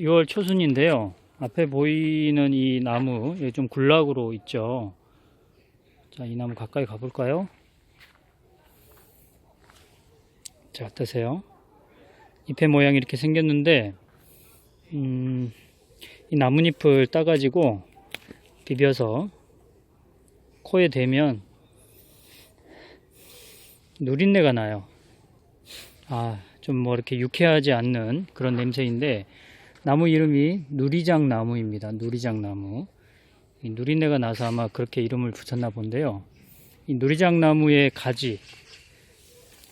6월 초순인데요. 앞에 보이는 이 나무, 여기 좀 군락으로 있죠. 자, 이 나무 가까이 가볼까요? 자, 어떠세요? 잎의 모양이 이렇게 생겼는데, 이 나뭇잎을 따가지고 비벼서 코에 대면 누린내가 나요. 좀 뭐 이렇게 유쾌하지 않는 그런 냄새인데, 나무 이름이 누리장나무입니다. 누리장나무. 이 누린내가 나서 아마 그렇게 이름을 붙였나 본데요. 이 누리장나무의 가지,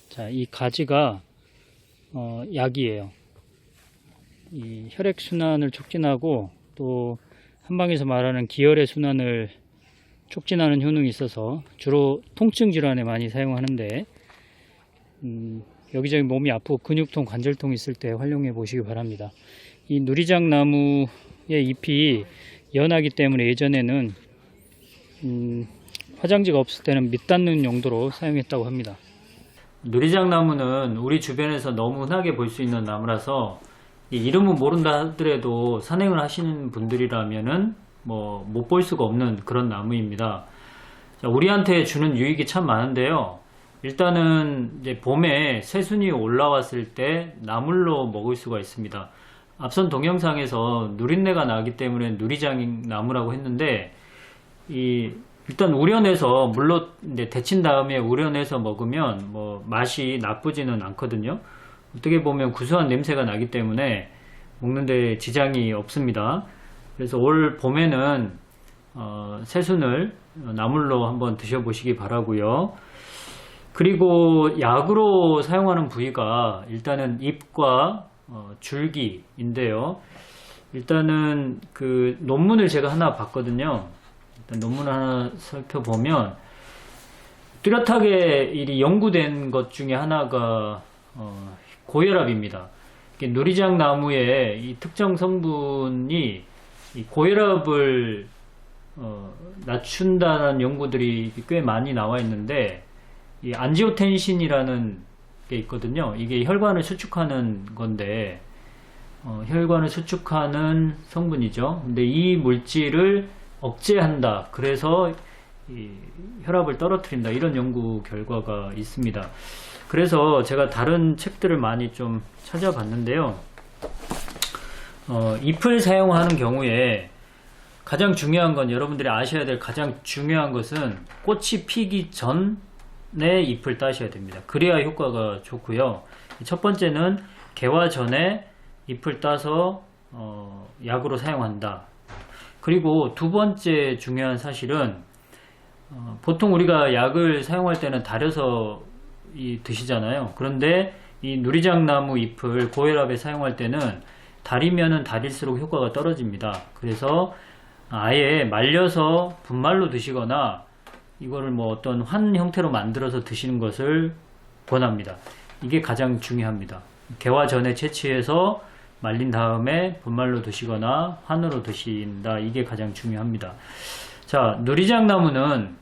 자, 이 가지가 약이에요. 이 혈액순환을 촉진하고 또 한방에서 말하는 기혈의 순환을 촉진하는 효능이 있어서 주로 통증 질환에 많이 사용하는데, 여기저기 몸이 아프고 근육통, 관절통 있을 때 활용해 보시기 바랍니다. 이 누리장나무의 잎이 연하기 때문에 예전에는 화장지가 없을 때는 밑 닦는 용도로 사용했다고 합니다. 누리장나무는 우리 주변에서 너무 흔하게 볼 수 있는 나무라서 이름은 모른다 하더라도 산행을 하시는 분들이라면은 뭐 못 볼 수가 없는 그런 나무입니다. 자, 우리한테 주는 유익이 참 많은데요. 일단은 이제 봄에 새순이 올라왔을 때 나물로 먹을 수가 있습니다. 앞선 동영상에서 누린내가 나기 때문에 누리장나무라고 했는데, 일단 우려내서 물로 이제 데친 다음에 우려내서 먹으면 뭐 맛이 나쁘지는 않거든요. 어떻게 보면 구수한 냄새가 나기 때문에 먹는데 지장이 없습니다. 그래서 올 봄에는 새순을 나물로 한번 드셔보시기 바라고요. 그리고 약으로 사용하는 부위가 일단은 잎과 줄기인데요. 일단은 그 논문을 제가 하나 봤거든요. 일단 논문을 하나 살펴보면 뚜렷하게 이 연구된 것 중에 하나가 고혈압입니다. 누리장 나무의 이 특정 성분이 이 고혈압을 낮춘다는 연구들이 꽤 많이 나와 있는데, 이 안지오텐신이라는 게 있거든요. 이게 혈관을 수축하는 건데, 혈관을 수축하는 성분이죠. 근데 이 물질을 억제한다. 그래서 이 혈압을 떨어뜨린다. 이런 연구 결과가 있습니다. 그래서 제가 다른 책들을 많이 좀 찾아봤는데요. 잎을 사용하는 경우에 가장 중요한 건, 여러분들이 아셔야 될 가장 중요한 것은 꽃이 피기 전에 잎을 따셔야 됩니다. 그래야 효과가 좋고요. 첫 번째는 개화 전에 잎을 따서 약으로 사용한다. 그리고 두 번째 중요한 사실은, 보통 우리가 약을 사용할 때는 달여서 드시잖아요. 그런데 이 누리장나무 잎을 고혈압에 사용할 때는 달이면은 달일수록 효과가 떨어집니다. 그래서 아예 말려서 분말로 드시거나 이거를 뭐 어떤 환 형태로 만들어서 드시는 것을 권합니다. 이게 가장 중요합니다. 개화 전에 채취해서 말린 다음에 분말로 드시거나 환으로 드신다. 이게 가장 중요합니다. 자, 누리장나무는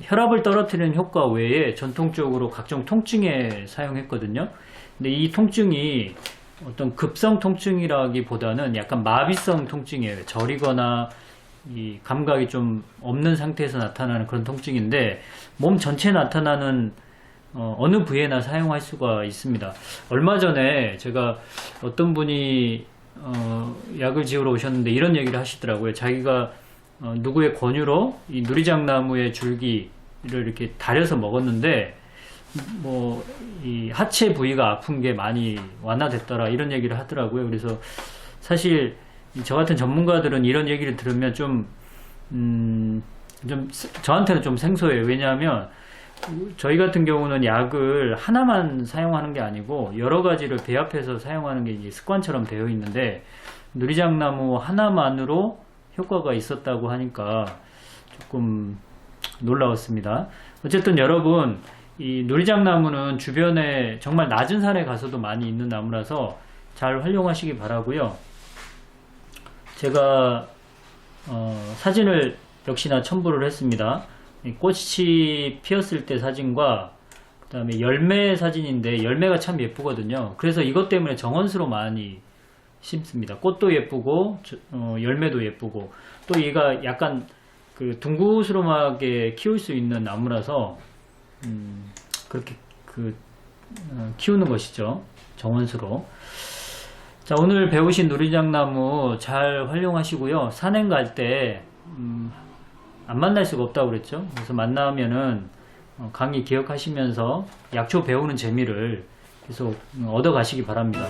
혈압을 떨어뜨리는 효과 외에 전통적으로 각종 통증에 사용했거든요. 근데 이 통증이 어떤 급성 통증이라기보다는 약간 마비성 통증이에요. 저리거나 이 감각이 좀 없는 상태에서 나타나는 그런 통증인데, 몸 전체에 나타나는 어느 부위에나 사용할 수가 있습니다. 얼마 전에 제가 어떤 분이 약을 지으러 오셨는데 이런 얘기를 하시더라고요. 자기가 누구의 권유로 이 누리장나무의 줄기를 이렇게 달여서 먹었는데 뭐 이 하체 부위가 아픈 게 많이 완화됐더라, 이런 얘기를 하더라고요. 그래서 사실 저 같은 전문가들은 이런 얘기를 들으면 좀 저한테는 좀 생소해요. 왜냐하면 저희 같은 경우는 약을 하나만 사용하는 게 아니고 여러 가지를 배합해서 사용하는 게 이제 습관처럼 되어 있는데, 누리장나무 하나만으로 효과가 있었다고 하니까 조금 놀라웠습니다. 어쨌든 여러분, 이 누리장나무는 주변에 정말 낮은 산에 가서도 많이 있는 나무라서 잘 활용하시기 바라고요. 제가 사진을 역시나 첨부를 했습니다. 꽃이 피었을 때 사진과 그 다음에 열매 사진인데, 열매가 참 예쁘거든요. 그래서 이것 때문에 정원수로 많이 심습니다. 꽃도 예쁘고 열매도 예쁘고 또 얘가 약간 그 둥그스름하게 키울 수 있는 나무라서 그렇게 키우는 것이죠. 정원수로. 자, 오늘 배우신 누리장나무 잘 활용하시고요. 산행 갈 때 안 만날 수가 없다고 그랬죠. 그래서 만나면은 강의 기억하시면서 약초 배우는 재미를 계속 얻어 가시기 바랍니다.